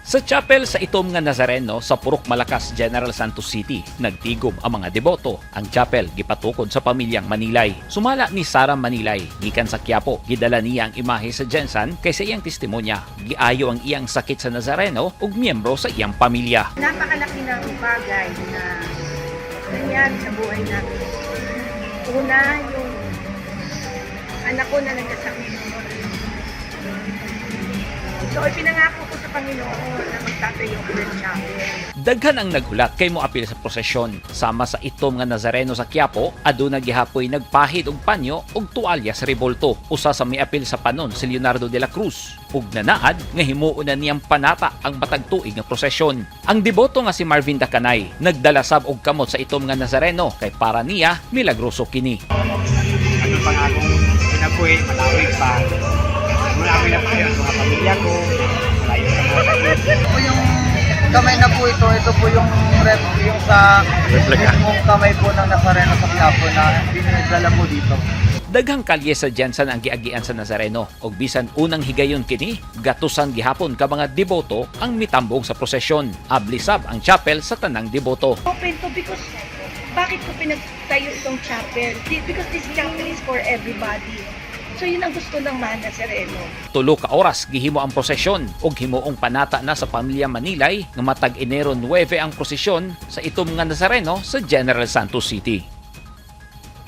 Sa chapel sa itom nga Nazareno sa Purok Malakas, General Santos City, nagtigom ang mga deboto. Ang chapel gipatukod sa pamilyang Manilay. Sumala ni Sara Manilay, gikan sa Quiapo, gidala niya ang imahe sa Jensan kaysa iyang testimonya. Giayo ang iyang sakit sa Nazareno ug miyembro sa iyang pamilya. Napakalaki ng bagay na nangyari sa buhay namin. Una, yung anak ko na nagkasakit. So, ipinangako ko sa Panginoon na magtatayo ko ng chapel. Daghan ang naghulat kay moapil sa prosesyon. Sama sa itom nga Nazareno sa Quiapo, aduna gihapoy nagpahid og panyo ug tuwalya sa rebolto. Usa sa miapil sa panon si Leonardo de la Cruz. Ug nanaad nga himuon na niyang panata ang matag tuig nga prosesyon. Ang deboto nga si Marvin Dacanay nagdala sab og kamot sa itom nga Nazareno kay para niya milagroso kini. Ano pang akong pinabuhi, malawig pa. Malawig na po yung mga pamilya ko, malayo sa mga sakit. Ito po yung kamay na po ito po yung yung sa mismong kamay po ng Nazareno sa Quiapo na dinadala po dito. Daghang kalye sa Jensan ang giagian sa Nazareno ug bisan unang higayon kini, gatusan gihapon ka mga deboto ang mitambong sa prosesyon. Ablisab ang chapel sa tanang deboto. Open to because bakit ko pinagtayo itong chapel? Because this chapel is for everybody. So yun ang gusto ng mga Nazareno. Tulo ka oras gihimo ang prosesyon ug himuong panata na sa pamilya Manilay nga matag Enero 9 ang prosesyon sa itom nga Nazareno sa General Santos City.